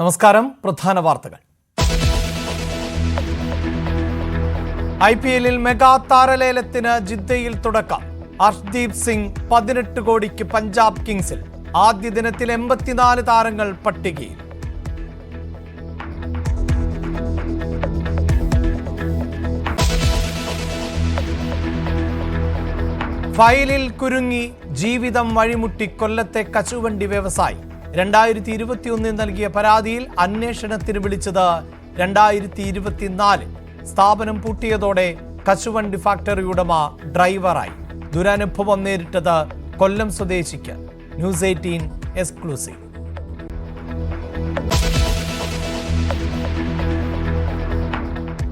നമസ്കാരം. പ്രധാന വാർത്തകൾ. IPL മെഗാ താരലേലത്തിന് ജിദ്ദയിൽ തുടക്കം. അർഷ്ദീപ് സിംഗ് 18 കോടിക്ക് പഞ്ചാബ് കിങ്സിൽ. ആദ്യ ദിനത്തിൽ 84 താരങ്ങൾ പട്ടികയിൽ. ഫയലിൽ കുരുങ്ങി ജീവിതം വഴിമുട്ടി കൊല്ലത്തെ കശുവണ്ടി വ്യവസായി. 2021 നൽകിയ പരാതിയിൽ അന്വേഷണത്തിന് വിളിച്ചത് 2024. സ്ഥാപനം പൂട്ടിയതോടെ കശുവണ്ടി ഫാക്ടറി ഉടമ ഡ്രൈവറായി. ദുരനുഭവം നേരിട്ടത് കൊല്ലം സ്വദേശിക്ക്. News 18 exclusive.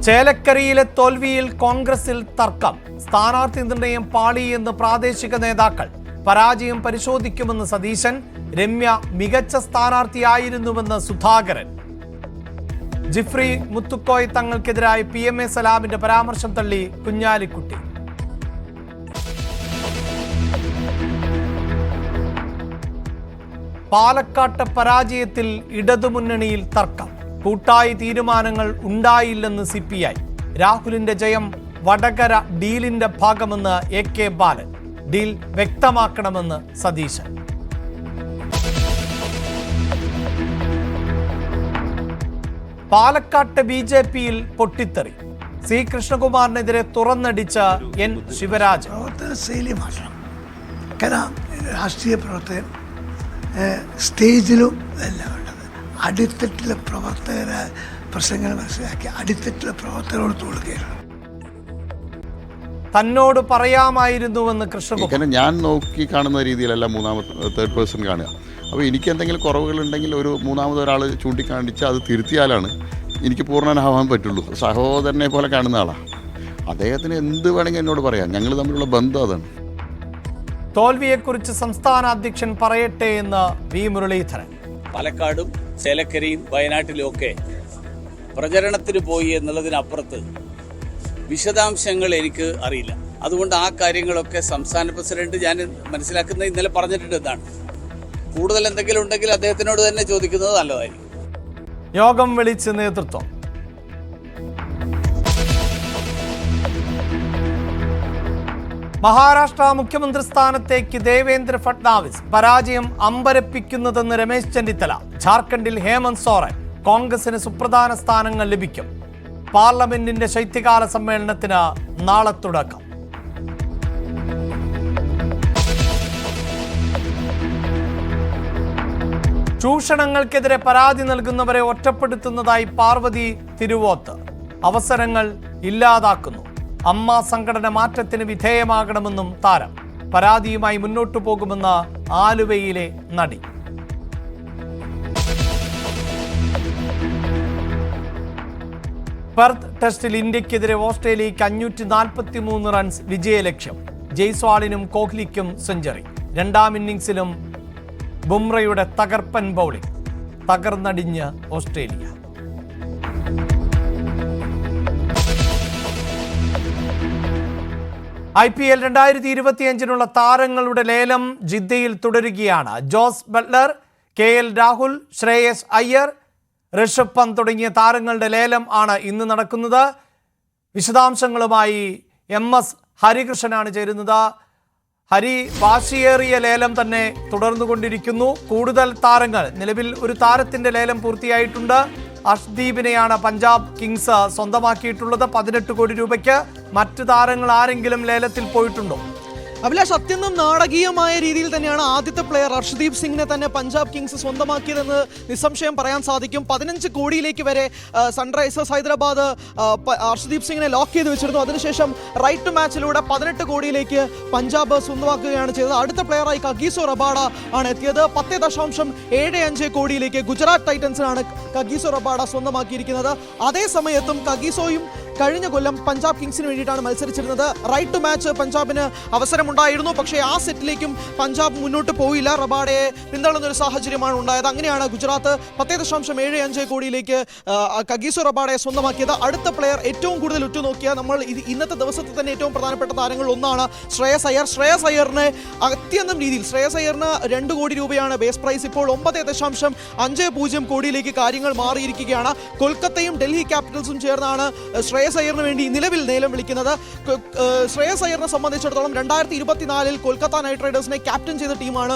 ചേലക്കരയിലെ തോൽവിയിൽ കോൺഗ്രസിൽ തർക്കം. സ്ഥാനാർത്ഥി നിർണയം പാളിയെന്ന് പ്രാദേശിക നേതാക്കൾ. പരാജയം പരിശോധിക്കുമെന്ന് സതീശൻ. രമ്യ മികച്ച സ്ഥാനാർത്ഥിയായിരുന്നുവെന്ന് സുധാകരൻ. ജിഫ്രി മുത്തുക്കോയ് തങ്ങൾക്കെതിരായ PMA സലാമിന്റെ പരാമർശം തള്ളി കുഞ്ഞാലിക്കുട്ടി. പാലക്കാട്ടെ പരാജയത്തിൽ ഇടതുമുന്നണിയിൽ തർക്കം. കൂട്ടായ തീരുമാനങ്ങൾ ഉണ്ടായില്ലെന്ന് CPI. രാഹുലിന്റെ ജയം വടകര ഡീലിന്റെ ഭാഗമെന്ന് AK ബാലൻ. ഡീൽ വ്യക്തമാക്കണമെന്ന് സതീശൻ. പാലക്കാട്ടെ BJPയിൽ പൊട്ടിത്തെറി. C കൃഷ്ണകുമാറിനെതിരെ തുറന്നടിച്ച N Shivraj. രാഷ്ട്രീയ പ്രവർത്തകൻ സ്റ്റേജിലും എല്ലാം ഉള്ളത്. അടിത്തട്ടിലെ പ്രവർത്തകരെ പ്രശ്നങ്ങൾ മനസ്സിലാക്കി അടിത്തട്ടിലെ പ്രവർത്തകരോട് തോളുകയാണ്. തന്നോട് പറയാമായിരുന്നുവെന്ന് കൃഷ്ണകുമാർ. ഞാൻ നോക്കി കാണുന്ന രീതിയിലല്ല തേർഡ് പേഴ്സൺ കാണുക. അപ്പോൾ എനിക്ക് എന്തെങ്കിലും കുറവുകളുണ്ടെങ്കിൽ ഒരു മൂന്നാമത് ഒരാൾ ചൂണ്ടിക്കാണിച്ച് അത് തിരുത്തിയാലാണ് എനിക്ക് പൂർണ്ണനാവാൻ പറ്റുള്ളൂ. സഹോദരനെ പോലെ കാണുന്ന ആളാണ്. അദ്ദേഹത്തിന് എന്ത് വേണമെങ്കിൽ എന്നോട് പറയാം. ഞങ്ങൾ തമ്മിലുള്ള ബന്ധം അതാണ്. തോൽവിയെക്കുറിച്ച് സംസ്ഥാന അധ്യക്ഷൻ പറയട്ടെ എന്ന് V മുരളീധരൻ. പാലക്കാടും ചേലക്കരയും വയനാട്ടിലും ഒക്കെ പ്രചരണത്തിന് പോയി എന്നുള്ളതിനപ്പുറത്ത് വിശദാംശങ്ങൾ എനിക്ക് അറിയില്ല. അതുകൊണ്ട് ആ കാര്യങ്ങളൊക്കെ സംസ്ഥാന പ്രസിഡന്റ് ഞാൻ മനസ്സിലാക്കുന്നത് ഇന്നലെ പറഞ്ഞിട്ടുണ്ട്. എന്നാണ് കൂടുതൽ എന്തെങ്കിലും ഉണ്ടെങ്കിൽ അദ്ദേഹത്തിനോട് തന്നെ ചോദിക്കുന്നത് നല്ലതായിരിക്കും. യോഗം വിളിച്ച് നേതൃത്വം. മഹാരാഷ്ട്ര മുഖ്യമന്ത്രി സ്ഥാനത്തേക്ക് ദേവേന്ദ്ര ഫട്നാവിസ്. പരാജയം അമ്പരപ്പിക്കുന്നതെന്ന് രമേശ് ചെന്നിത്തല. ജാർഖണ്ഡിൽ ഹേമന്ത് സോറൻ. കോൺഗ്രസിന് സുപ്രധാന സ്ഥാനങ്ങൾ ലഭിക്കും. പാർലമെന്റിന്റെ ശൈത്യകാല സമ്മേളനത്തിന് നാളെ തുടക്കം. ചൂഷണങ്ങൾക്കെതിരെ പരാതി നൽകുന്നവരെ ഒറ്റപ്പെടുത്തുന്നതായി പാർവതി തിരുവോത്ത്. അവസരങ്ങൾ ഇല്ലാതാക്കുന്നു. അമ്മ സംഘടന മാറ്റത്തിന് വിധേയമാകണമെന്നും താരം. പരാതിയുമായി മുന്നോട്ടു പോകുമെന്ന് ആലുവയിലെ നടി. പെർത്ത് ടെസ്റ്റിൽ ഇന്ത്യക്കെതിരെ ഓസ്ട്രേലിയയ്ക്ക് 543 റൺസ് വിജയലക്ഷ്യം. ജയ്സ്വാളിനും കോഹ്ലിക്കും സെഞ്ചുറി. രണ്ടാം ഇന്നിംഗ്സിലും ബുംറയുടെ തകർപ്പൻ ബൗളിംഗ്. തകർന്നടിഞ്ഞ് ഓസ്ട്രേലിയ. IPL 2025 താരങ്ങളുടെ ലേലം ജിദ്ദയിൽ തുടരുകയാണ്. Jos Buttler, KL Rahul, Shreyas Iyer, Rishabh Pant തുടങ്ങിയ താരങ്ങളുടെ ലേലം ആണ് ഇന്ന് നടക്കുന്നത്. വിശദാംശങ്ങളുമായി MS ഹരികൃഷ്ണനാണ് ചേരുന്നത്. ഹരി, വാശിയേറിയ ലേലം തന്നെ തുടർന്നുകൊണ്ടിരിക്കുന്നു. കൂടുതൽ താരങ്ങൾ, നിലവിൽ ഒരു താരത്തിന്റെ ലേലം പൂർത്തിയായിട്ടുണ്ട്. അർഷ്ദീപിനെയാണ് പഞ്ചാബ് കിങ്സ് സ്വന്തമാക്കിയിട്ടുള്ളത് 18 കോടി രൂപയ്ക്ക്. മറ്റു താരങ്ങൾ ആരെങ്കിലും ലേലത്തിൽ പോയിട്ടുണ്ടോ? അഭിലാഷ്, അത്യന്തം നാടകീയമായ രീതിയിൽ തന്നെയാണ് ആദ്യത്തെ പ്ലെയർ അർഷ്ദീപ് സിംഗിനെ തന്നെ പഞ്ചാബ് കിങ്സ് സ്വന്തമാക്കിയതെന്ന് നിസ്സംശയം പറയാൻ സാധിക്കും. 15 കോടിയിലേക്ക് വരെ സൺറൈസേഴ്സ് ഹൈദരാബാദ് അർഷ്ദീപ് സിംഗിനെ ലോക്ക് ചെയ്ത് വെച്ചിരുന്നു. അതിനുശേഷം റൈറ്റ് ടു മാച്ചിലൂടെ 18 കോടിയിലേക്ക് പഞ്ചാബ് സ്വന്തമാക്കുകയാണ് ചെയ്തത്. അടുത്ത പ്ലെയറായി കഗീസോ റബാഡ ആണ് എത്തിയത്. 10.75 കോടിയിലേക്ക് ഗുജറാത്ത് ടൈറ്റൻസിനാണ് കഗീസോ റബാഡ സ്വന്തമാക്കിയിരിക്കുന്നത്. അതേ സമയത്തും കഗീസോയും കഴിഞ്ഞ കൊല്ലം പഞ്ചാബ് കിങ്സിന് വേണ്ടിയിട്ടാണ് മത്സരിച്ചിരുന്നത്. റൈറ്റ് ടു മാച്ച് പഞ്ചാബിന് അവസരമുണ്ടായിരുന്നു. പക്ഷേ ആ സെറ്റിലേക്കും പഞ്ചാബ് മുന്നോട്ട് പോയില്ല. റബാഡയെ പിന്തള്ളുന്ന ഒരു സാഹചര്യമാണ് ഉണ്ടായത്. അങ്ങനെയാണ് ഗുജറാത്ത് 10.75 കോടിയിലേക്ക് കഗീസോ റബാഡയെ സ്വന്തമാക്കിയത്. അടുത്ത പ്ലെയർ ഏറ്റവും കൂടുതൽ ഉറ്റുനോക്കിയ നമ്മൾ ഇന്നത്തെ ദിവസത്തിൽ തന്നെ ഏറ്റവും പ്രധാനപ്പെട്ട താരങ്ങളിൽ ഒന്നാണ് ശ്രേയസ് അയ്യർ. ശ്രേയസ് അയ്യറിന് അത്യന്തം രീതിയിൽ 2 കോടി രൂപയാണ് ബേസ് പ്രൈസ്. ഇപ്പോൾ 9.50 കോടിയിലേക്ക് കാര്യങ്ങൾ മാറിയിരിക്കുകയാണ്. കൊൽക്കത്തയും ഡൽഹി ക്യാപിറ്റൽസും ചേർന്നാണ് ശ്രേയസ് അയ്യറിന് വേണ്ടി നിലവിൽ ലേലം വിളിക്കുന്നത്. ശ്രേയസ് അയ്യറിനെ സംബന്ധിച്ചിടത്തോളം 2024 കൊൽക്കത്ത നൈറ്റ് റൈഡേഴ്സിനെ ക്യാപ്റ്റൻ ചെയ്ത ടീമാണ്,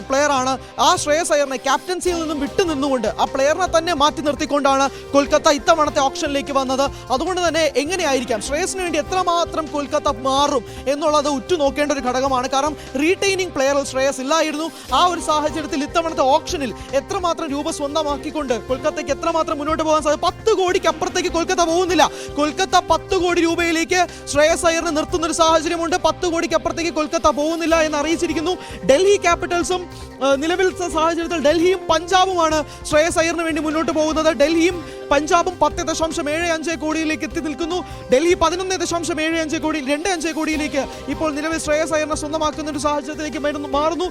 പ്ലെയറാണ്. ആ ശ്രേയസ് അയ്യറിനെ ക്യാപ്റ്റൻസിയിൽ നിന്നും വിട്ടു നിന്നുകൊണ്ട് ആ പ്ലെയറിനെ തന്നെ മാറ്റി നിർത്തിക്കൊണ്ടാണ് കൊൽക്കത്ത ഇത്തവണത്തെ ഓപ്ഷനിലേക്ക് വന്നത്. അതുകൊണ്ട് തന്നെ എങ്ങനെയായിരിക്കാം ശ്രേയസിന് വേണ്ടി എത്രമാത്രം കൊൽക്കത്ത മാറും എന്നുള്ളത് ഉറ്റുനോക്കേണ്ട ഒരു ഘടകമാണ്. കാരണം റീറ്റെയിനിങ് പ്ലെയറിൽ ശ്രേയസ് ഇല്ലായിരുന്നു. ആ ഒരു സാഹചര്യത്തിൽ ഇത്തവണത്തെ ഓപ്ഷനിൽ എത്രമാത്രം രൂപ സ്വന്തമാക്കിക്കൊണ്ട് കൊൽക്കത്തയ്ക്ക് എത്രമാത്രം മുന്നോട്ട് പോകാൻ സാധിക്കും? 10 കോടിക്ക് അപ്പുറത്തേക്ക് കൊൽക്കത്ത പോകുന്നില്ല. കൊൽക്കത്ത 10 കോടി രൂപയിലേക്ക് ശ്രേയസ് അയ്യറിനെ നിർത്തുന്ന ഒരു സാഹചര്യമുണ്ട്. 10 കോടിക്ക് അപ്പുറത്തേക്ക് കൊൽക്കത്ത പോകുന്നില്ല എന്ന് അറിയിച്ചിരിക്കുന്നു. ഡൽഹി ക്യാപിറ്റൽസും നിലവിലത്തെ സാഹചര്യത്തിൽ ഡൽഹിയും പഞ്ചാബുമാണ് ശ്രേയസ് അയ്യറിന് വേണ്ടി മുന്നോട്ട് പോകുന്നത്. ഡൽഹിയും പഞ്ചാബും 10.75 കോടിയിലേക്ക് എത്തി നിൽക്കുന്നു. ഡൽഹി 11.75 കോടി 2.5 കോടിയിലേക്ക് ഇപ്പോൾ നിലവിൽ ശ്രേയസ് അയ്യറിനെ സ്വന്തമാക്കുന്ന ഒരു സാഹചര്യത്തിലേക്ക് മാറുന്നു.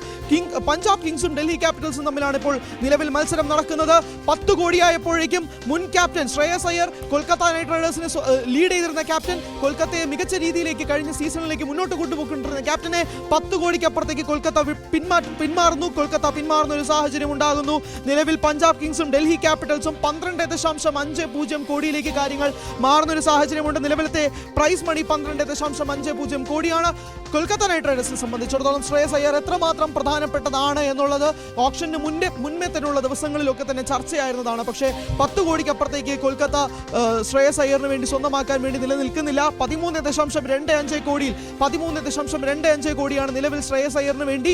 പഞ്ചാബ് കിങ്സും ഡൽഹി ക്യാപിറ്റൽസും തമ്മിലാണ് ഇപ്പോൾ നിലവിൽ മത്സരം നടക്കുന്നത്. 10 കോടിയായപ്പോഴേക്കും മുൻ ക്യാപ്റ്റൻ ശ്രേയസ് അയ്യർ, കൊൽക്കത്ത നൈറ്റ് റൈഡേഴ്സിനെ ലീഡ് ചെയ്തിരുന്ന ക്യാപ്റ്റൻ, കൊൽക്കത്തയെ മികച്ച രീതിയിലേക്ക് കഴിഞ്ഞ സീസണിലേക്ക് മുന്നോട്ട് കൊണ്ടുപോയിക്കൊണ്ടിരുന്ന ക്യാപ്റ്റനെ 10 കോടിക്ക് അപ്പുറത്തേക്ക് കൊൽക്കത്ത പിന്മാറുന്നു. കൊൽക്കത്ത പിന്മാറുന്ന ഒരു സാഹചര്യം ഉണ്ടാകുന്നു. നിലവിൽ പഞ്ചാബ് കിങ്സും ഡൽഹി ക്യാപിറ്റൽസും 12.50 കോടിയിലേക്ക് കാര്യങ്ങൾ മാറുന്ന ഒരു സാഹചര്യമുണ്ട്. നിലവിലത്തെ പ്രൈസ് മണി 12.50 കോടിയാണ്. കൊൽക്കത്ത നൈറ്റ് റൈഡേഴ്സിനെ സംബന്ധിച്ചിടത്തോളം ശ്രേയസ് അയ്യർ എത്രമാത്രം പ്രധാനപ്പെട്ടതാണ് എന്നുള്ളത് ഓപ്ഷന് മുൻപേ തന്നെയുള്ള ദിവസങ്ങളിലൊക്കെ തന്നെ ചർച്ചയായിരുന്നതാണ്. പക്ഷേ 10 കോടിക്ക് അപ്പുറത്തേക്ക് കൊൽക്കത്ത ശ്രേയസ് അയ്യറിന് വേണ്ടി സ്വന്തമാക്കാൻ വേണ്ടി നിലനിൽക്കുന്നില്ല. 13.25 കോടിയിൽ 13.25 കോടിയാണ് നിലവിൽ ശ്രേയസ് അയ്യറിന് വേണ്ടി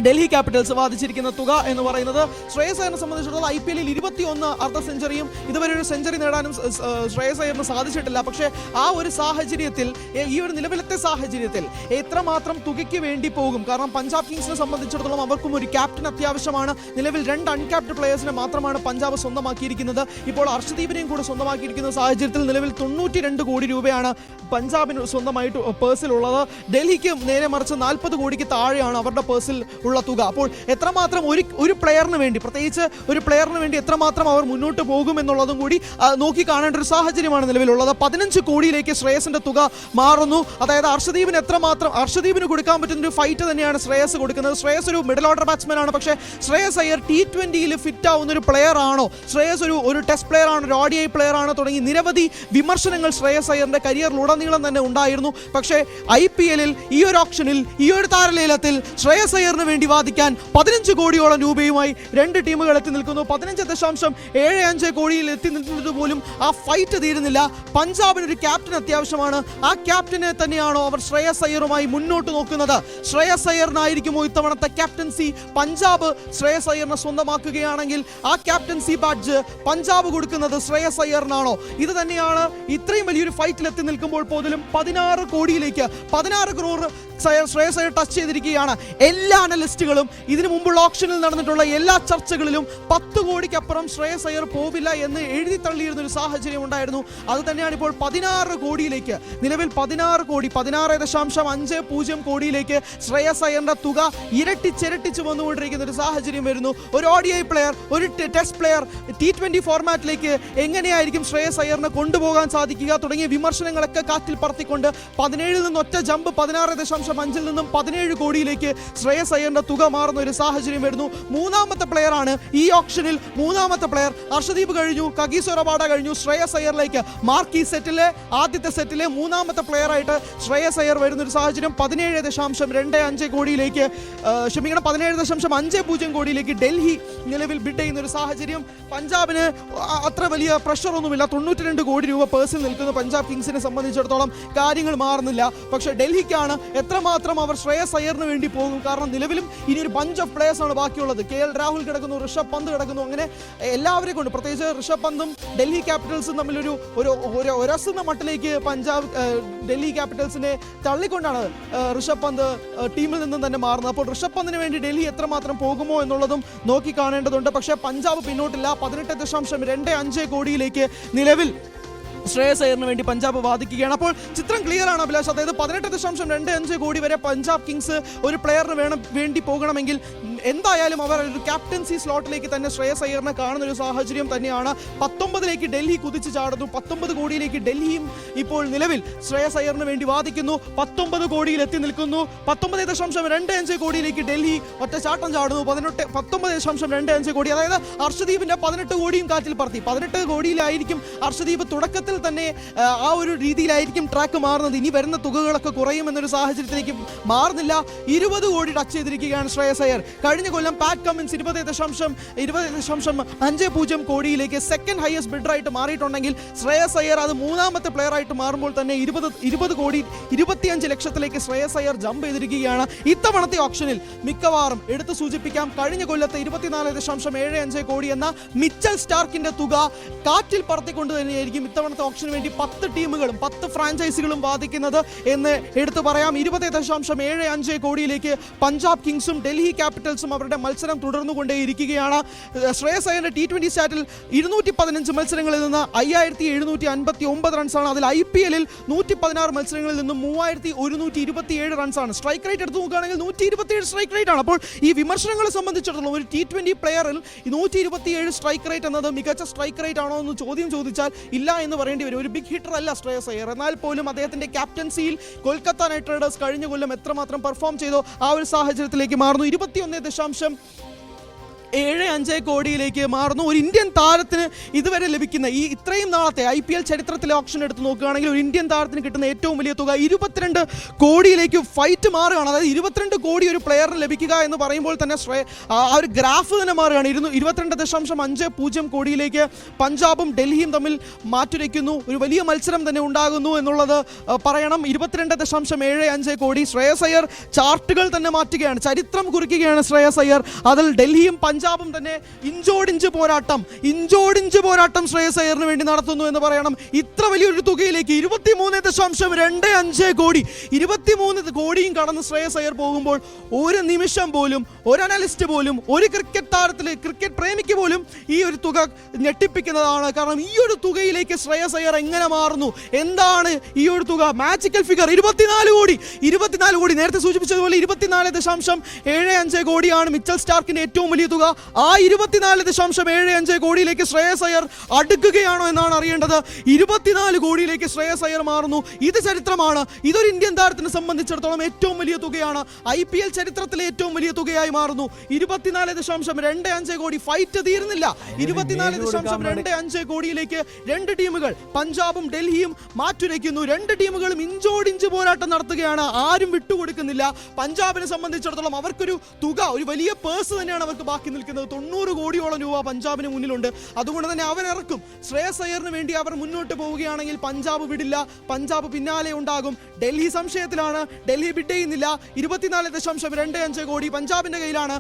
ഡൽഹി ക്യാപിറ്റൽസ് വാദിച്ചിരിക്കുന്ന തുക എന്ന് പറയുന്നത്. ശ്രേയസ് അയ്യറിനെ സംബന്ധിച്ചിടത്തോളം IPL 21 അർദ്ധ സെഞ്ചുറിയും ഇതുവരെ ഒരു സെഞ്ചുറി നേടാനും ശ്രേയസ് അയ്യറിന് സാധിച്ചിട്ടില്ല. പക്ഷേ ആ ഒരു സാഹചര്യത്തിൽ, ഈ ഒരു നിലവിലത്തെ സാഹചര്യത്തിൽ എത്രമാത്രം തുകയ്ക്ക് വേണ്ടി പോകും? കാരണം പഞ്ചാബ് കിങ്സിനെ സംബന്ധിച്ചിടത്തോളം അവർക്കും ഒരു ക്യാപ്റ്റൻ അത്യാവശ്യമാണ്. നിലവിൽ 2 അൺക്യാപ്റ്റഡ് പ്ലേയേഴ്സിനെ മാത്രമാണ് പഞ്ചാബ് സ്വന്തമാക്കിയിരിക്കുന്നത്. ഇപ്പോൾ അർഷദീപിനെയും കൂടെ സ്വന്തമാക്കിയിരിക്കുന്ന സാഹചര്യത്തിൽ നിലവിൽ 92 കോടി രൂപയാണ് പഞ്ചാബിന് സ്വന്തമായിട്ട് പേഴ്സിലുള്ളത്. ഡൽഹിക്ക് നേരെ മറിച്ച് 40 കോടിക്ക് താഴെയാണ് അവരുടെ പേഴ്സിൽ ഉള്ള തുക. അപ്പോൾ എത്രമാത്രം ഒരു പ്ലെയറിന് വേണ്ടി, പ്രത്യേകിച്ച് ഒരു പ്ലെയറിന് വേണ്ടി എത്രമാത്രം അവർ മുന്നോട്ട് പോകും എന്നുള്ളതും കൂടി നോക്കി കാണേണ്ട ഒരു സാഹചര്യമാണ് നിലവിലുള്ളത്. 15 കോടിയിലേക്ക് ശ്രേയസിന്റെ തുക മാറുന്നു. അതായത് അർഷദീപിന് കൊടുക്കാൻ പറ്റുന്ന ഒരു ഫൈറ്റ് തന്നെയാണ് ശ്രേയസ് കൊടുക്കുന്നത്. ശ്രേയസ് ഒരു മിഡിൽ ഓർഡർ ബാറ്റ്സ്മാൻ ആണ്. പക്ഷേ ശ്രേയസ് അയ്യർ T20യിൽ ഫിറ്റ് ആവുന്ന ഒരു പ്ലെയർ ആണോ? ശ്രേയസ് ഒരു ടെസ്റ്റ് പ്ലെയർ ആണ്, ഒരു ODI പ്ലെയർ ആണ് തുടങ്ങി നിരവധി വിമർശനങ്ങൾ ശ്രേയസ് അയ്യറിന്റെ കരിയറിലുടനീളം തന്നെ ഉണ്ടായിരുന്നു. പക്ഷേ IPL-ൽ ഈ ഒരു ഓപ്ഷനിൽ, ഈ ഒരു താരലേലത്തിൽ ശ്രേയസ് അയ്യറിന് വേണ്ടി വാദിക്കാൻ 15 കോടിയോളം രൂപയുമായി 2 ടീമുകൾ എത്തി നിൽക്കുന്നു. 15.75 കോടിയിൽ എത്തി നിൽക്കുന്നത് പോലും ആ ഫൈറ്റ് തീരുന്നില്ല. പഞ്ചാബിന് ഒരു ക്യാപ്റ്റൻ അത്യാവശ്യമാണ്. ആ ക്യാപ്റ്റനെ തന്നെയാണോ അവർ ശ്രേയസ് അയ്യറുമായി മുന്നോട്ട് നോക്കുന്നത്? ശ്രേയസ് അയ്യറിനായിരിക്കുമോ ഇത്തവണത്തെ ക്യാപ്റ്റൻസി? പഞ്ചാബ് ശ്രേയസ് അയ്യറിനെ സ്വന്തമാക്കുകയാണെങ്കിൽ ആ ക്യാപ്റ്റൻസി ബാഡ്ജ് പഞ്ചാബ് കൊടുക്കുന്നത് ശ്രേയസ് അയ്യറിനാണോ? ഇത് തന്നെയാണ് ഇത്രയും വലിയൊരു ഫൈറ്റിൽ എത്തി നിൽക്കുമ്പോൾ പോലും 16 കോടിയിലേക്ക് 16 crore ശ്രേയസ് അയ്യർ ടച്ച് ചെയ്തിരിക്കുകയാണ്. എല്ലാ അനലിസ്റ്റുകളും ഇതിനു മുമ്പുള്ള ഓപ്ഷനിൽ നടന്നിട്ടുള്ള എല്ലാ ചർച്ചകളിലും 10 കോടിക്കപ്പുറം ശ്രേയസ് അയ്യർ പോവില്ല എന്ന് എഴുതി തള്ളിയിരുന്ന ഒരു സാഹചര്യം ഉണ്ടായിരുന്നു. അത് തന്നെയാണ് ഇപ്പോൾ 16 കോടിയിലേക്ക്, നിലവിൽ 16 കോടി 16.50 കോടിയിലേക്ക് ശ്രേയസ് അയ്യറിന്റെ തുക ഇരട്ടിച്ചിരട്ടിച്ചു വന്നുകൊണ്ടിരിക്കുന്ന ഒരു സാഹചര്യം വരുന്നു. ഒരു ODI പ്ലെയർ, ഒരു ടെസ്റ്റ് പ്ലെയർ T20 ഫോർമാറ്റിലേക്ക് എങ്ങനെയായിരിക്കും ശ്രേയസ് അയ്യറിനെ കൊണ്ടുപോകാൻ സാധിക്കുക തുടങ്ങിയ വിമർശനങ്ങളൊക്കെ കാറ്റിൽ പറത്തിക്കൊണ്ട് 17-ൽ നിന്ന് ഒറ്റ ജമ്പ് 16.5-ൽ നിന്നും 17 കോടിയിലേക്ക് ശ്രേയസ് അയ്യറിന്റെ തുക മാറുന്ന ഒരു സാഹചര്യം വരുന്നു. മൂന്നാമത്തെ പ്ലെയർ ആണ് ഈ ഓപ്ഷനിൽ. മൂന്നാമത്തെ പ്ലെയർ അർഷദീപ് കഴിഞ്ഞു, കഗീസോ റബാഡ കഴിഞ്ഞു. ശ്രേയസ് അയ്യറിലേക്ക് മാർക്കി സെറ്റിലെ ആദ്യത്തെ സെറ്റിലെ മൂന്നാമത്തെ പ്ലെയർ ആയിട്ട് ശ്രേയസ് അയ്യർ വരുന്ന ഒരു സാഹചര്യം. 17.25 കോടിയിലേക്ക് 17.50 കോടിയിലേക്ക് ഡൽഹി നിലവിൽ ബിഡ് ചെയ്യുന്ന ഒരു സാഹചര്യം. പഞ്ചാബിന് അത്ര വലിയ പ്രഷർ ഒന്നുമില്ല. 92 കോടി രൂപ പേഴ്സിൽ നിൽക്കുന്ന പഞ്ചാബ് കിങ്സിനെ സംബന്ധിച്ചിടത്തോളം കാര്യങ്ങൾ മാറുന്നില്ല. പക്ഷേ ഡൽഹിക്കാണ് എത്രമാത്രം അവർ ശ്രേയസ് അയ്യറിന് വേണ്ടി പോകും. കാരണം നിലവിലും ഇനി ഒരു ബഞ്ച് ഓഫ് പ്ലേയേഴ്സ് ആണ് ബാക്കിയുള്ളത്. KL രാഹുൽ കിടക്കുന്നു, ഋഷഭ് പന്ത് കിടക്കുന്നു. അങ്ങനെ എല്ലാവരെയും കൊണ്ട്, പ്രത്യേകിച്ച് ഋഷഭ് പന്തും ഡൽഹി ക്യാപിറ്റൽസും തമ്മിലൊരു ഒരസുന്ന മട്ടിലേക്ക് ഡൽഹി ക്യാപിറ്റൽസിനെ തള്ളിക്കൊണ്ടാണ് ഋഷഭ് പന്ത് ടീമിൽ നിന്നും തന്നെ മാറുന്നത്. അപ്പോൾ ഋഷഭ് പന്തിന് വേണ്ടി ഡൽഹി എത്രമാത്രം പോകുമോ എന്നുള്ളതും നോക്കി കാണേണ്ടതുണ്ട്. പക്ഷേ പഞ്ചാബ് പിന്നോട്ടില്ല. 18.25 കോടിയിലേക്ക് നിലവിൽ ശ്രേയസ് അയ്യറിന് വേണ്ടി പഞ്ചാബ് വാദിക്കുകയാണ്. അപ്പോൾ ചിത്രം ക്ലിയർ ആണ് അഭിലാഷ്. അതായത് 18.25 കോടി വരെ പഞ്ചാബ് കിങ്സ് ഒരു പ്ലെയറിന് വേണ്ടി പോകണമെങ്കിൽ എന്തായാലും അവർ ഒരു ക്യാപ്റ്റൻസി സ്ലോട്ടിലേക്ക് തന്നെ ശ്രേയസ് അയ്യറിനെ കാണുന്ന ഒരു സാഹചര്യം തന്നെയാണ്. 19ലേക്ക് ഡൽഹി കുതിച്ചു ചാടുന്നു. 19 കോടിയിലേക്ക് ഡൽഹിയും ഇപ്പോൾ നിലവിൽ ശ്രേയസ് അയ്യറിന് വേണ്ടി വാദിക്കുന്നു. 19 കോടിയിൽ എത്തി നിൽക്കുന്നു. 19.25 കോടിയിലേക്ക് ഡൽഹി ഒറ്റ ചാട്ടം ചാടുന്നു. 19.25 കോടി, അതായത് അർഷദീപിന്റെ 18 കോടിയും കാറ്റിൽ പറത്തി. 18 കോടിയിലായിരിക്കും അർഷദീപ് തുടക്കത്തിൽ തന്നെ ആ ഒരു രീതിയിലായിരിക്കും ട്രാക്ക് മാറുന്നത്. ഇനി വരുന്ന തുകകളൊക്കെ കുറയുമെന്നൊരു സാഹചര്യത്തിലേക്ക് മാറുന്നില്ല. 20 കോടി ടച്ച് ചെയ്തിരിക്കുകയാണ് ശ്രേയസ് അയ്യർ. കഴിഞ്ഞ കൊല്ലം പാറ്റ് കമ്മിൻസ് 20.50 കോടിയിലേക്ക് സെക്കൻഡ് ഹയസ്റ്റ് ബിഡറായിട്ട് മാറിയിട്ടുണ്ടെങ്കിൽ ശ്രേയസ് അയ്യർ അത് മൂന്നാമത്തെ പ്ലെയർ ആയിട്ട് മാറുമ്പോൾ തന്നെ 20 കോടി 25 ലക്ഷത്തിലേക്ക് ശ്രേയസ് അയ്യർ ജമ്പ് ചെയ്തിരിക്കുകയാണ്. ഇത്തവണത്തെ ഓപ്ഷനിൽ മിക്കവാറും എടുത്തു സൂചിപ്പിക്കാം, കഴിഞ്ഞ കൊല്ലത്തെ 24.75 കോടി എന്ന മിച്ചൽ സ്റ്റാർക്കിന്റെ തുക കാറ്റിൽ പറത്തിക്കൊണ്ട് തന്നെയായിരിക്കും ഇത്തവണത്തെ ഓപ്ഷന് വേണ്ടി 10 ടീമുകളും 10 ഫ്രാഞ്ചൈസികളും വാദിക്കുന്നത് എന്ന് എടുത്തു പറയാം. 20.75 കോടിയിലേക്ക് പഞ്ചാബ് കിങ്സും ഡൽഹി ക്യാപിറ്റൽസും അവരുടെ മത്സരം തുടർന്നുകൊണ്ടേയിരിക്കുകയാണ്. ശ്രേയസ് അയ്യറിന്റെ T20 സ്റ്റാറ്റിൽ 215 മത്സരങ്ങളിൽ നിന്ന് 5759 റൺസാണ്. അതിൽ IPL 116 മത്സരങ്ങളിൽ നിന്നും 3127 റൺസാണ്. സ്ട്രൈക്ക് റേറ്റ് എടുത്ത് നോക്കുകയാണെങ്കിൽ 127 സ്ട്രൈക്ക് റേറ്റ് ആണ്. അപ്പോൾ ഈ വിമർശനങ്ങളെ സംബന്ധിച്ചിടത്തോളം ഒരു T20 പ്ലെയറിൽ 127 സ്ട്രൈക്ക് റേറ്റ് എന്നത് മികച്ച സ്ട്രൈക്ക് റേറ്റ് ആണോ എന്ന് ചോദിച്ചാൽ ഇല്ല എന്ന് പറയേണ്ടി വരും. ഒരു ബിഗ് ഹിറ്റർ അല്ല ശ്രേയസ് അയ്യർ. എന്നാൽ പോലും അദ്ദേഹത്തിന്റെ ക്യാപ്റ്റൻസിയിൽ കൊൽക്കത്ത നൈറ്റ് റൈഡേഴ്സ് കഴിഞ്ഞ കൊല്ലം എത്രമാത്രം പെർഫോം ചെയ്തോ ആ ഒരു സാഹചര്യത്തിലേക്ക് മാറുന്നു. 21.75 കോടിയിലേക്ക് മാറുന്നു. ഒരു ഇന്ത്യൻ താരത്തിന് ഇതുവരെ ലഭിക്കുന്ന ഈ ഇത്രയും നാളത്തെ IPL ചരിത്രത്തിലെ ഓപ്ഷൻ എടുത്ത് നോക്കുകയാണെങ്കിൽ ഒരു ഇന്ത്യൻ താരത്തിന് കിട്ടുന്ന ഏറ്റവും വലിയ തുക 22 കോടിയിലേക്ക് ഫൈറ്റ് മാറുകയാണ്. അതായത് 22 കോടി ഒരു പ്ലെയറിന് ലഭിക്കുക എന്ന് പറയുമ്പോൾ തന്നെ ആ ഒരു ഗ്രാഫ് തന്നെ മാറുകയാണ്. 22.50 കോടിയിലേക്ക് പഞ്ചാബും ഡൽഹിയും തമ്മിൽ മാറ്റുരയ്ക്കുന്നു. ഒരു വലിയ മത്സരം തന്നെ ഉണ്ടാകുന്നു എന്നുള്ളത് പറയണം. 22.75 കോടി. ശ്രേയസ് അയ്യർ ചാർട്ടുകൾ തന്നെ മാറ്റുകയാണ്, ചരിത്രം കുറിക്കുകയാണ് ശ്രേയസ് അയ്യർ. അതിൽ ഡൽഹിയും പഞ്ചാബും തന്നെ ഇഞ്ചോടിഞ്ച് പോരാട്ടം ശ്രേയസ് അയ്യറിന് വേണ്ടി നടത്തുന്നു എന്ന് പറയണം. ഇത്ര വലിയൊരു തുകയിലേക്ക് 23.25 കോടി 23 കോടിയും കടന്ന് ശ്രേയസ് അയ്യർ പോകുമ്പോൾ ഒരു നിമിഷം പോലും ഒരു അനലിസ്റ്റ് പോലും ഒരു ക്രിക്കറ്റ് പ്രേമിക്ക് പോലും ഈ ഒരു തുക ഞെട്ടിപ്പിക്കുന്നതാണ്. കാരണം ഈ ഒരു തുകയിലേക്ക് ശ്രേയസ് അയ്യർ എങ്ങനെ മാറുന്നു, എന്താണ് ഈ ഒരു തുക? മാജിക്കൽ ഫിഗർ 24 കോടി. നേരത്തെ സൂചിപ്പിച്ചതുപോലെ 24.75 കോടിയാണ് മിച്ചൽ സ്റ്റാർക്കിന്റെ ഏറ്റവും വലിയ തുക. ആ 24.75 കോടിയിലേക്ക് ശ്രേയസ് അയ്യർ അടുക്കുകയാണോ എന്നാണ് അറിയേണ്ടത്. 24 കോടിയിലേക്ക് ശ്രേയസ് അയ്യർ മാറുന്നു. ഇത് ചരിത്രമാണ്. ഇതൊരു ഇന്ത്യൻ താരത്തിനെ സംബന്ധിച്ചിടത്തോളം ഏറ്റവും വലിയ തുകയാണ്. IPL ചരിത്രത്തിലെ ഏറ്റവും വലിയ തുകയായി മാറുന്നു. 24.25 കോടി. ഫൈറ്റ് തീർന്നില്ല. 24.25 കോടിയിലേക്ക് രണ്ട് ടീമുകൾ പഞ്ചാബും ഡൽഹിയും മാറ്റുരയ്ക്കുന്നു. രണ്ട് ടീമുകളും ഇഞ്ചോടിഞ്ച് പോരാട്ടം നടത്തുകയാണ്. ആരും വിട്ടുകൊടുക്കുന്നില്ല. പഞ്ചാബിനെ സംബന്ധിച്ചിടത്തോളം അവർക്കൊരു തുക, ഒരു വലിയ പേഴ്സ് തന്നെയാണ് അവർക്ക് ബാക്കി നിൽക്കുന്നത്. 90 കോടിയോളം രൂപ പഞ്ചാബിന് മുന്നിലുണ്ട്. അതുകൊണ്ട് തന്നെ അവരിറക്കും. ശ്രേയസ് അയ്യറിന് വേണ്ടി അവർ മുന്നോട്ട് പോവുകയാണെങ്കിൽ പഞ്ചാബ് വിടില്ല. പഞ്ചാബ് പിന്നാലെ ഉണ്ടാകും. ഡൽഹി സംശയത്തിലാണ്. ഡൽഹി ബിഡ് ചെയ്യുന്നില്ല. 24.25 കോടി പഞ്ചാബിന്റെ കയ്യിലാണ്.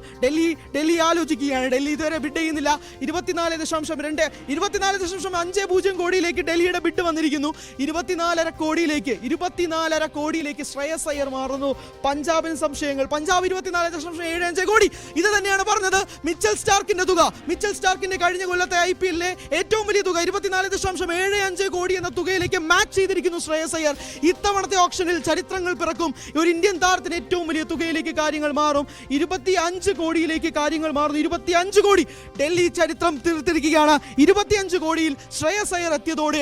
ഡൽഹി ആലോചിക്കുകയാണ്. ഡൽഹി ഇതുവരെ ബിഡ് ചെയ്യുന്നില്ല. 24.50 കോടിയിലേക്ക് ഡൽഹിയുടെ ബിഡ് വന്നിരിക്കുന്നു. 24.5 കോടിയിലേക്ക് ശ്രേയസ് അയ്യർ മാറുന്നു. പഞ്ചാബിന് സംശയങ്ങൾ. പഞ്ചാബ് 24.75 കോടി. ഇത് തന്നെയാണ് പറഞ്ഞത്. മിച്ചൽ സ്റ്റാർക്കിന്റെ തുക, മിച്ചൽ സ്റ്റാർക്കിന്റെ കഴിഞ്ഞ കൊല്ലത്തെ IPL ഏറ്റവും വലിയ തുക 24.75 കോടി എന്ന തുകയിലേക്ക് മാച്ച് ചെയ്തിരിക്കുന്നു ശ്രേയസ് അയ്യർ. ഇത്തവണത്തെ ഓപ്ഷനിൽ ചരിത്രങ്ങൾ പിറക്കും. ഒരു ഇന്ത്യൻ താരത്തിന് ഏറ്റവും വലിയ തുകയിലേക്ക് കാര്യങ്ങൾ മാറും. 25 കോടിയിലേക്ക് കാര്യങ്ങൾ മാറുന്നു. 25 കോടി. ഡൽഹി ചരിത്രം തീർത്തിരിക്കുകയാണ്. 25 കോടിയിൽ ശ്രേയസ് അയ്യർ എത്തിയതോടെ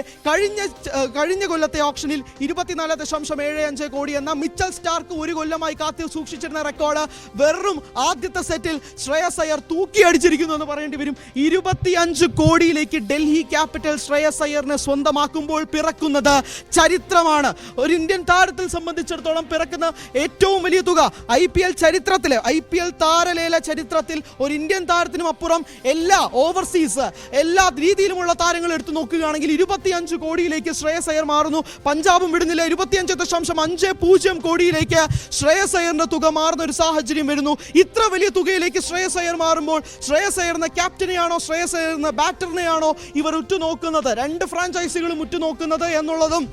കഴിഞ്ഞ കൊല്ലത്തെ ഓപ്ഷനിൽ 24.75 കോടി എന്ന മിച്ചൽ സ്റ്റാർക്ക് ഒരു കൊല്ലമായി കാത്തു സൂക്ഷിച്ചിരുന്ന റെക്കോർഡ് വെറും ആദ്യത്തെ സെറ്റിൽ ശ്രേയസ് അയ്യർ തൂക്കിയടിച്ചിരിക്കുന്നു എന്ന് പറയേണ്ടി വരും. 25 കോടിയിലേക്ക് ഡൽഹി ക്യാപിറ്റൽ ശ്രേയസ് അയ്യറിനെ സ്വന്തമാക്കുമ്പോൾ പിറക്കുന്നത് ചരിത്രമാണ്. ഒരു ഇന്ത്യൻ താരത്തിൽ സംബന്ധിച്ചിടത്തോളം പിറക്കുന്ന ഏറ്റവും വലിയ തുക. IPL ചരിത്രത്തില്, IPL താരലേല ചരിത്രത്തിൽ ഒരു ഇന്ത്യൻ താരത്തിനും അപ്പുറം എല്ലാ ഓവർസീസ് എല്ലാ രീതിയിലുമുള്ള താരങ്ങൾ എടുത്തു നോക്കുകയാണെങ്കിൽ 25 കോടിയിലേക്ക് ശ്രേയസ് അയ്യർ മാറുന്നു. പഞ്ചാബും വിടുന്നില്ല. 25.50 കോടിയിലേക്ക് ശ്രേയസ് അയ്യറിന്റെ തുക മാറുന്ന ഒരു സാഹചര്യം വരുന്നു. ഇത്ര വലിയ തുകയിലേക്ക് ശ്രേയസ് അയ്യർ മാറുമ്പോൾ ശ്രേയസ് അയ്യർ എന്ന ക്യാപ്റ്റനെയാണോ ശ്രേയസ് അയ്യർ എന്ന ബാറ്ററിനെയാണോ ഇവർ ഉറ്റുനോക്കുന്നത്? രണ്ട് ഫ്രാഞ്ചൈസികളും ഉറ്റുനോക്കുന്നത് എന്നുള്ളതും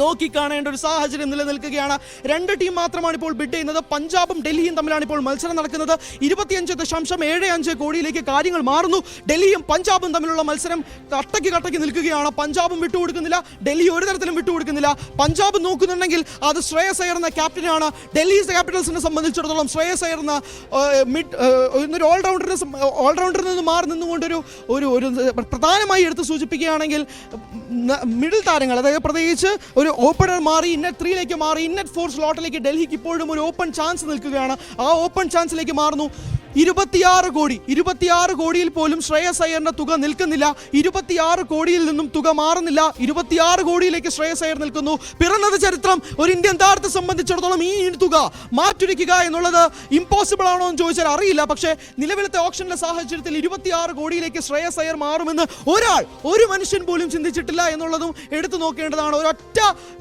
നോക്കിക്കാണേണ്ട ഒരു സാഹചര്യം നിലനിൽക്കുകയാണ്. രണ്ട് ടീം മാത്രമാണ് ഇപ്പോൾ ബിഡ് ചെയ്യുന്നത്. പഞ്ചാബും ഡൽഹിയും തമ്മിലാണ് ഇപ്പോൾ മത്സരം നടക്കുന്നത്. 25.75 കോടിയിലേക്ക് കാര്യങ്ങൾ മാറുന്നു. ഡൽഹിയും പഞ്ചാബും തമ്മിലുള്ള മത്സരം കട്ടയ്ക്ക് നിൽക്കുകയാണ്. പഞ്ചാബും വിട്ടുകൊടുക്കുന്നില്ല, ഡൽഹി ഒരു തരത്തിലും വിട്ടുകൊടുക്കുന്നില്ല. പഞ്ചാബ് നോക്കുന്നുണ്ടെങ്കിൽ അത് ശ്രേയസ് അയ്യർ എന്ന ക്യാപ്റ്റനാണ്. ഡൽഹി ക്യാപിറ്റൽസിനെ സംബന്ധിച്ചിടത്തോളം ശ്രേയസ് അയ്യർ എന്ന ഒരു ഓൾറൗണ്ടറിൽ നിന്ന് മാറി നിന്നുകൊണ്ടൊരു ഒരു പ്രധാനമായി എടുത്ത് സൂചിപ്പിക്കുകയാണെങ്കിൽ മിഡിൽ താരങ്ങൾ, അതായത് പ്രത്യേകിച്ച് ഒരു ഓപ്പണർ മാറി ഇന്നറ്റ് 3ലേക്ക് മാറി ഇന്നറ്റ് 4 സ്ലോട്ടിലേക്ക് ഡൽഹിക്ക് ഇപ്പോഴും ഒരു ഓപ്പൺ ചാൻസ് നിൽക്കുകയാണ്. ആ ഓപ്പൺ ചാൻസിലേക്ക് മാറുന്നു. 26 കോടിയിൽ പോലും ശ്രേയസ് അയ്യറിന്റെ തുക നിൽക്കുന്നില്ല. 26 കോടിയിൽ നിന്നും തുക മാറുന്നില്ല. 26 കോടിയിലേക്ക് ശ്രേയസ് അയ്യർ നിൽക്കുന്നു. പിറന്നത് ചരിത്രം. ഒരു ഇന്ത്യൻ താരത്തെ സംബന്ധിച്ചിടത്തോളം ഈ തുക മാറ്റുരയ്ക്കുക എന്നുള്ളത് ഇമ്പോസിബിൾ ആണോ എന്ന് ചോദിച്ചാൽ അറിയില്ല. പക്ഷേ നിലവിലത്തെ ഓപ്ഷനിലെ സാഹചര്യത്തിൽ 26 കോടിയിലേക്ക് ശ്രേയസ് അയ്യർ മാറുമെന്ന് ഒരു മനുഷ്യൻ പോലും ചിന്തിച്ചിട്ടില്ല എന്നുള്ളതും എടുത്തു നോക്കേണ്ടതാണ്. ഒരൊറ്റ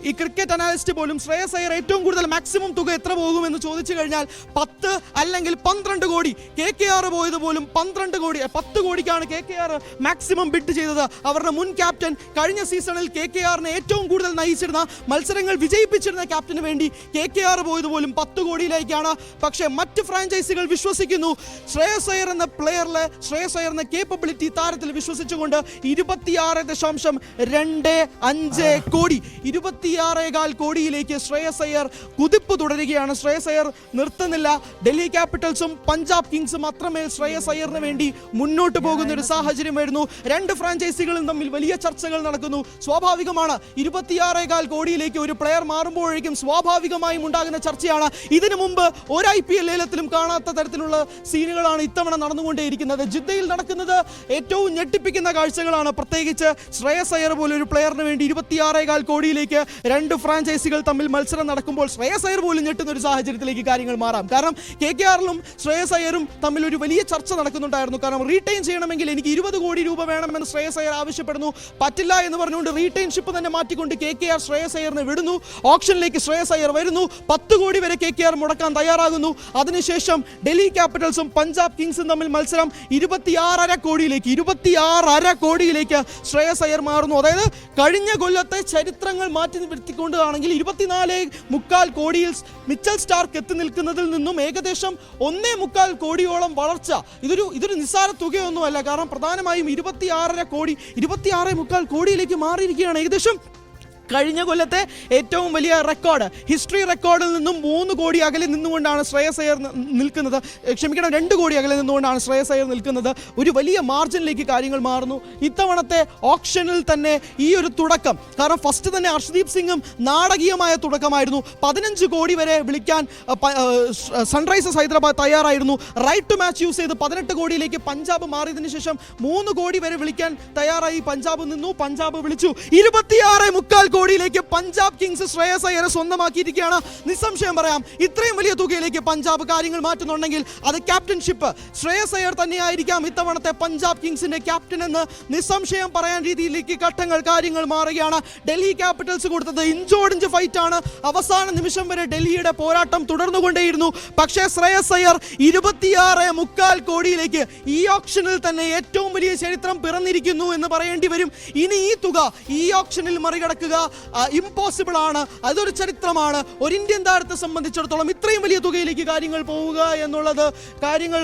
ഈ ക്രിക്കറ്റ് അനാലിസ്റ്റ് പോലും ശ്രേയസ് അയ്യർ ഏറ്റവും കൂടുതൽ മാക്സിമം തുക എത്ര പോകുമെന്ന് ചോദിച്ചു കഴിഞ്ഞാൽ 10 അല്ലെങ്കിൽ 12 കോടി. KKR പോയത് പോലും 12 കോടി, 10 കോടിക്കാണ് KKR മാക്സിമം ബിഡ് ചെയ്തത്. അവരുടെ മുൻ ക്യാപ്റ്റൻ കഴിഞ്ഞ സീസണിൽ KKRനെ ഏറ്റവും കൂടുതൽ നയിച്ചിരുന്ന, മത്സരങ്ങൾ വിജയിപ്പിച്ചിരുന്ന ക്യാപ്റ്റന് വേണ്ടി KKR പോയത് പോലും 10 കോടിയിലേക്കാണ്. പക്ഷേ മറ്റ് ഫ്രാഞ്ചൈസികൾ വിശ്വസിക്കുന്നു ശ്രേയസ് അയ്യർ എന്ന പ്ലെയറിലെ, ശ്രേയസ് അയ്യർ എന്ന കേപ്പബിലിറ്റി താരത്തിൽ വിശ്വസിച്ചുകൊണ്ട് 26.25 കോടി, 26.25 കോടിയിലേക്ക് ശ്രേയസ് അയ്യർ കുതിപ്പ് തുടരുകയാണ്. ശ്രേയസ് അയ്യർ നിർത്തുന്നില്ല. ഡൽഹി ക്യാപിറ്റൽസും പഞ്ചാബ് കിങ്സും അത്രമേൽ ശ്രേയസ് അയ്യറിന് വേണ്ടി മുന്നോട്ട് പോകുന്ന ഒരു സാഹചര്യം വരുന്നു. രണ്ട് ഫ്രാഞ്ചൈസികളും തമ്മിൽ വലിയ ചർച്ചകൾ നടക്കുന്നു. സ്വാഭാവികമാണ് 26.25 കോടിയിലേക്ക് ഒരു പ്ലെയർ മാറുമ്പോഴേക്കും സ്വാഭാവികമായും ഉണ്ടാകുന്ന ചർച്ചയാണ്. ഇതിനു മുമ്പ് ഒരു IPL ലേലത്തിലും കാണാത്ത തരത്തിലുള്ള സീനുകളാണ് ഇത്തവണ നടന്നുകൊണ്ടേയിരിക്കുന്നത്. ജിദ്ദയിൽ നടക്കുന്നത് ഏറ്റവും ഞെട്ടിപ്പിക്കുന്ന കാഴ്ചകളാണ്. പ്രത്യേകിച്ച് ശ്രേയസ് അയ്യർ പോലെ ഒരു പ്ലെയറിന് വേണ്ടി 26.25 കോടിയിലേക്ക് രണ്ട് ഫ്രാഞ്ചൈസികൾ തമ്മിൽ മത്സരം നടക്കുമ്പോൾ ശ്രേയസ് അയ്യർ പോലും ഞെട്ടുന്ന ഒരു സാഹചര്യത്തിലേക്ക് കാര്യങ്ങൾ മാറാം. കാരണം KKRലും ശ്രേയസ് അയ്യറും തമ്മിൽ ഒരു വലിയ ചർച്ച നടക്കുന്നുണ്ടായിരുന്നു. കാരണം റീറ്റെയിൻ ചെയ്യണമെങ്കിൽ എനിക്ക് 20 കോടി രൂപ വേണമെന്ന് ശ്രേയസ് അയ്യർ ആവശ്യപ്പെടുന്നു. പറ്റില്ല എന്ന് പറഞ്ഞുകൊണ്ട് റീറ്റെയിൻഷിപ്പ് തന്നെ മാറ്റിക്കൊണ്ട് KKR ശ്രേയസ് അയ്യറിനെ വിടുന്നു. ഓപ്ഷനിലേക്ക് ശ്രേയസ് അയ്യർ വരുന്നു. 10 കോടി വരെ KKR മുടക്കാൻ തയ്യാറാകുന്നു. അതിനുശേഷം ഡൽഹി ക്യാപിറ്റൽസും പഞ്ചാബ് കിങ്സും തമ്മിൽ മത്സരം 26.5 കോടിയിലേക്ക് ശ്രേയസ് അയ്യർ മാറുന്നു. അതായത് കഴിഞ്ഞ കൊല്ലത്തെ ചരിത്രങ്ങൾ മാറ്റി നിർത്തിക്കൊണ്ടാണെങ്കിൽ 24.25 കോടിയിൽ മിച്ചൽ സ്റ്റാർക്ക് എത്തി നിൽക്കുന്നതിൽ നിന്നും ഏകദേശം 1.25 കോടിയോളം വളർച്ച. ഇതൊരു നിസ്സാര തുകയൊന്നുമല്ല. കാരണം പ്രധാനമായും 26.5 കോടിയിലേക്ക് മാറിയിരിക്കുകയാണ്. ഏകദേശം കഴിഞ്ഞ കൊല്ലത്തെ ഏറ്റവും വലിയ റെക്കോർഡ്, ഹിസ്റ്ററി റെക്കോർഡിൽ നിന്നും 3 കോടി അകലെ നിന്നുകൊണ്ടാണ് ശ്രേയസ് അയ്യർ നിൽക്കുന്നത്. 2 കോടി അകലെ നിന്നുകൊണ്ടാണ് ശ്രേയസ് അയ്യർ നിൽക്കുന്നത്. ഒരു വലിയ മാർജിനിലേക്ക് കാര്യങ്ങൾ മാറുന്നു. ഇത്തവണത്തെ ഓപ്ഷനിൽ തന്നെ ഈ ഒരു തുടക്കം, കാരണം ഫസ്റ്റ് തന്നെ അർഷദീപ് സിംഗും നാടകീയമായ തുടക്കമായിരുന്നു. 15 കോടി വരെ വിളിക്കാൻ സൺറൈസേഴ്സ് ഹൈദരാബാദ് തയ്യാറായിരുന്നു. റൈറ്റ് ടു മാച്ച് യൂസ് ചെയ്ത് 18 കോടിയിലേക്ക് പഞ്ചാബ് മാറിയതിനു ശേഷം 3 കോടി വരെ വിളിക്കാൻ തയ്യാറായി പഞ്ചാബ് നിന്നു. പഞ്ചാബ് വിളിച്ചു. 26.25 കോടിയിലേക്ക് പഞ്ചാബ് കിങ്സ് ശ്രേയസ് അയ്യരെ സ്വന്തമാക്കിയിരിക്കുകയാണ്. നിസ്സംശയം പറയാം, ഇത്രയും വലിയ തുകയിലേക്ക് പഞ്ചാബ് കാര്യങ്ങൾ മാറ്റുന്നുണ്ടെങ്കിൽ അത് ക്യാപ്റ്റൻഷിപ്പ് ശ്രേയസ് അയ്യർ തന്നെയായിരിക്കാം ഇത്തവണത്തെ പഞ്ചാബ് കിങ്സിന്റെ ക്യാപ്റ്റൻ എന്ന് നിസ്സംശയം പറയാൻ രീതിയിലേക്ക് കാര്യങ്ങൾ മാറുകയാണ്. ഡൽഹി ക്യാപിറ്റൽസ് കൊടുത്തത് ഇഞ്ചോടിഞ്ച് ഫൈറ്റ് ആണ്. അവസാന നിമിഷം വരെ ഡൽഹിയുടെ പോരാട്ടം തുടർന്നുകൊണ്ടേയിരുന്നു. പക്ഷേ ശ്രേയസ് അയ്യർ 26.25 കോടിയിലേക്ക് ഈ ഓപ്ഷനിൽ തന്നെ ഏറ്റവും വലിയ ചരിത്രം പിറന്നിരിക്കുന്നു എന്ന് പറയേണ്ടി വരും. ഇനി ഈ തുക ഈ ഓപ്ഷനിൽ മറികടക്കുക ഇമ്പോസിബിൾ ആണ്. അതൊരു ചരിത്രമാണ്. ഒരു ഇന്ത്യൻ താരത്തെ സംബന്ധിച്ചിടത്തോളം ഇത്രയും വലിയ തുകയിലേക്ക് കാര്യങ്ങൾ പോവുക എന്നുള്ളത് കാര്യങ്ങൾ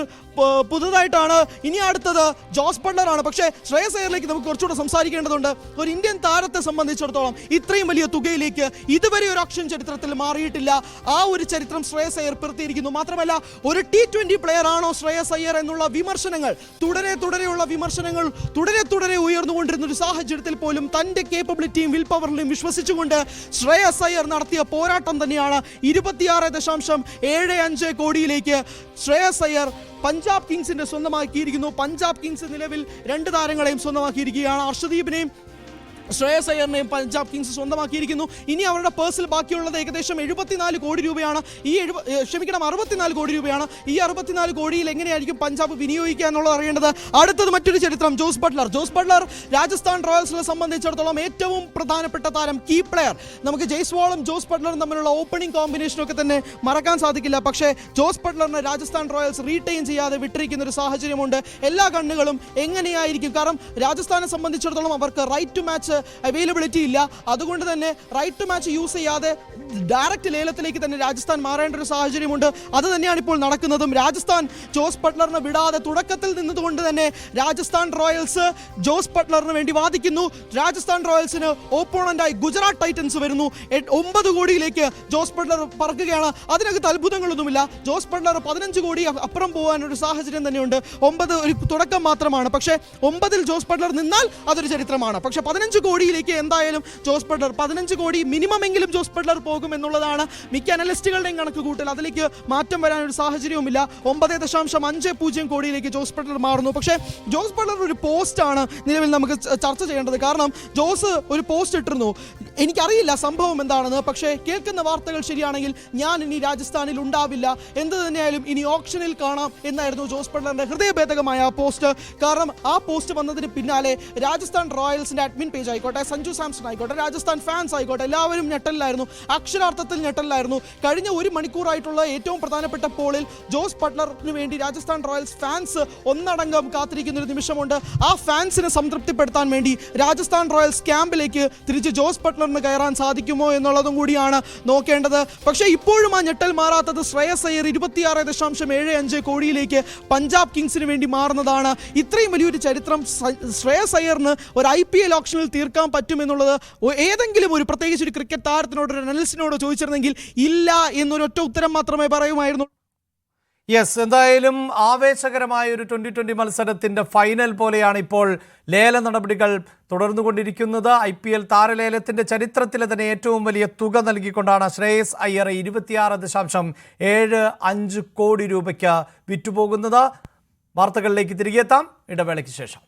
പുതുതായിട്ടാണ്. ഇനി അടുത്തത് ജോസ് ബട്ട്ലർ ആണ്. പക്ഷേ ശ്രേയസ് അയ്യറിലേക്ക് നമുക്ക് കുറച്ചുകൂടെ സംസാരിക്കേണ്ടതുണ്ട്. ഒരു ഇന്ത്യൻ താരത്തെ സംബന്ധിച്ചിടത്തോളം ഇത്രയും വലിയ തുകയിലേക്ക് ഇതുവരെ ഒരു ഓപ്ഷൻ ചരിത്രത്തിൽ മാറിയിട്ടില്ല. ആ ഒരു ചരിത്രം ശ്രേയസ് അയ്യർ പിറത്തിയിരിക്കുന്നു. മാത്രമല്ല, ഒരു T20 പ്ലെയർ ആണോ ശ്രേയസ് അയ്യർ എന്നുള്ള വിമർശനങ്ങൾ തുടരെ ഉയർന്നുകൊണ്ടിരുന്ന ഒരു സാഹചര്യത്തിൽ പോലും തന്റെ കേപ്പബിലിറ്റിയും വിൽ പവറിലും വിശ്വസിച്ചുകൊണ്ട് ശ്രേയസ് അയ്യർ നടത്തിയ പോരാട്ടം തന്നെയാണ് 26.75 കോടിയിലേക്ക് ശ്രേയസ് അയ്യർ പഞ്ചാബ് കിങ്സിന്റെ സ്വന്തമാക്കിയിരിക്കുന്നു. പഞ്ചാബ് കിങ്സ് നിലവിൽ 2 താരങ്ങളെയും സ്വന്തമാക്കിയിരിക്കുകയാണ്. അർഷദീപിനെയും ശ്രേയസ് അയ്യറിനെയും പഞ്ചാബ് കിങ്സ് സ്വന്തമാക്കിയിരിക്കുന്നു. ഇനി അവരുടെ പേഴ്സിൽ ബാക്കിയുള്ളത് ഏകദേശം 74 കോടി രൂപയാണ്. 64 കോടി രൂപയാണ്. ഈ 64 കോടിയിൽ എങ്ങനെയായിരിക്കും പഞ്ചാബ് വിനിയോഗിക്കുക എന്നുള്ളത് അറിയേണ്ടത്. അടുത്തത് മറ്റൊരു ചരിത്രം, ജോസ് ബട്ട്ലർ രാജസ്ഥാൻ റോയൽസിനെ സംബന്ധിച്ചിടത്തോളം ഏറ്റവും പ്രധാനപ്പെട്ട താരം, കീ പ്ലെയർ. നമുക്ക് ജയ്സ്വാളും ജോസ് ബട്ട്ലറും തമ്മിലുള്ള ഓപ്പണിംഗ് കോമ്പിനേഷനൊക്കെ തന്നെ മറക്കാൻ സാധിക്കില്ല. പക്ഷേ ജോസ് ബട്ട്ലറിനെ രാജസ്ഥാൻ റോയൽസ് റീറ്റെയിൻ ചെയ്യാതെ വിട്ടിരിക്കുന്ന ഒരു സാഹചര്യമുണ്ട്. എല്ലാ കണ്ണുകളും എങ്ങനെയായിരിക്കും, കാരണം രാജസ്ഥാനെ സംബന്ധിച്ചിടത്തോളം അവർക്ക് right to match match availability ഇല്ല. അതുകൊണ്ട് തന്നെ റൈറ്റ് ടു മാച്ച് യൂസ് ചെയ്യാതെ ഡയറക്റ്റ് ലേലത്തിലേക്ക് തന്നെ രാജസ്ഥാൻ മാറേണ്ട ഒരു സാഹചര്യമുണ്ട്. അത് തന്നെയാണ് ഇപ്പോൾ നടക്കുന്നതും. രാജസ്ഥാൻ ജോസ് ബട്ട്ലറിനെ വിടാതെ തുടക്കത്തിൽ നിന്നതുകൊണ്ട് തന്നെ രാജസ്ഥാൻ റോയൽസ് ജോസ് ബട്ട്ലറിന് വേണ്ടി വാദിക്കുന്നു. രാജസ്ഥാൻ റോയൽസിന് ഓപ്പോണന്റായി ഗുജറാത്ത് ടൈറ്റൻസ് വരുന്നു. 9 കോടിയിലേക്ക് ജോസ് ബട്ട്ലർ പറക്കുകയാണ്. അതിനകത്ത് അത്ഭുതങ്ങളൊന്നുമില്ല. ജോസ് ബട്ട്ലർ 15 കോടി അപ്പുറം പോകാനൊരു സാഹചര്യം തന്നെയുണ്ട്. 9 ഒരു തുടക്കം മാത്രമാണ്. പക്ഷേ 9-ൽ ജോസ് ബട്ട്ലർ നിന്നാൽ അതൊരു ചരിത്രമാണ്. പക്ഷേ 15 കോടിയിലേക്ക് എന്തായാലും ജോസ് ബട്ട്ലർ 15 കോടി മിനിമം എങ്കിലും ജോസ് ബട്ട്ലർ പോകും എന്നുള്ളതാണ് മിക്ക അനലിസ്റ്റുകളുടെയും കണക്ക് കൂട്ടൽ. അതിലേക്ക് മാറ്റം വരാനൊരു സാഹചര്യവുമില്ല. 9.50 കോടിയിലേക്ക് ജോസ് ബട്ട്ലർ മാറുന്നു. പക്ഷേ ജോസ് ബട്ട്ലർ ഒരു പോസ്റ്റാണ് നിലവിൽ നമുക്ക് ചർച്ച ചെയ്യേണ്ടത്. കാരണം ജോസ് ഒരു പോസ്റ്റ് ഇട്ടിരുന്നു. എനിക്കറിയില്ല സംഭവം എന്താണെന്ന്. പക്ഷേ കേൾക്കുന്ന വാർത്തകൾ ശരിയാണെങ്കിൽ ഞാൻ ഇനി രാജസ്ഥാനിൽ ഉണ്ടാവില്ല, എന്ത് തന്നെയായാലും ഇനി ഓപ്ഷനിൽ കാണാം എന്നായിരുന്നു ജോസ് ബട്ട്ലറിന്റെ ഹൃദയഭേദകമായ ആ പോസ്റ്റ്. കാരണം ആ പോസ്റ്റ് വന്നതിന് പിന്നാലെ രാജസ്ഥാൻ റോയൽസിന്റെ അഡ്മിൻ പേജ് ആയിക്കോട്ടെ, സഞ്ജു സാംസൺ ആയിക്കോട്ടെ, രാജസ്ഥാൻ ഫാൻസ് ആയിക്കോട്ടെ, എല്ലാവരും ഞെട്ടലിലായിരുന്നു. അക്ഷരാർത്ഥത്തിൽ ഞെട്ടലിലായിരുന്നു. കഴിഞ്ഞ 1 മണിക്കൂറായിട്ടുള്ള ഏറ്റവും പ്രധാനപ്പെട്ട പോളിൽ ജോസ് ബട്ട്ലറിന് വേണ്ടി രാജസ്ഥാൻ റോയൽസ് ഫാൻസ് ഒന്നടങ്കം കാത്തിരിക്കുന്ന ഒരു നിമിഷമുണ്ട്. ആ ഫാൻസിനെ സംതൃപ്തിപ്പെടുത്താൻ വേണ്ടി രാജസ്ഥാൻ റോയൽസ് ക്യാമ്പിലേക്ക് തിരിച്ച് ജോസ് ബട്ട്ലറിന് കയറാൻ സാധിക്കുമോ എന്നുള്ളതും കൂടിയാണ് നോക്കേണ്ടത്. പക്ഷേ ഇപ്പോഴും ആ ഞെട്ടൽ മാറാത്തത് ശ്രേയസ് അയ്യർ 26.75 കോടിയിലേക്ക് പഞ്ചാബ് കിങ്സിന് വേണ്ടി മാറുന്നതാണ്. ഇത്രയും വലിയൊരു ചരിത്രം ശ്രേയസ് അയ്യറിന് ഒരു IPL ഓപ്ഷനിൽ തീർക്കാൻ പറ്റുമെന്നുള്ളത് ഏതെങ്കിലും ഒരു പ്രത്യേകിച്ച് ഒരു ക്രിക്കറ്റ് താരത്തിനോട്, ഒരു അനലിസ്റ്റിനോട് ചോദിച്ചിരുന്നെങ്കിൽ ഇല്ല എന്നൊരൊറ്റ ഉത്തരം മാത്രമേ പറയുമായിരുന്നു. യെസ്, എന്തായാലും ആവേശകരമായ ഒരു 2020 മത്സരത്തിന്റെ ഫൈനൽ പോലെയാണ് ഇപ്പോൾ ലേല നടപടികൾ തുടർന്നുകൊണ്ടിരിക്കുന്നത്. IPL താരലേലത്തിന്റെ ചരിത്രത്തിലെ തന്നെ ഏറ്റവും വലിയ തുക നൽകിക്കൊണ്ടാണ് ശ്രേയസ് അയ്യർ 26.75 കോടി രൂപയ്ക്ക് വിറ്റുപോകുന്നത്. വാർത്തകളിലേക്ക് തിരികെ എത്താം ഇടവേളയ്ക്ക് ശേഷം.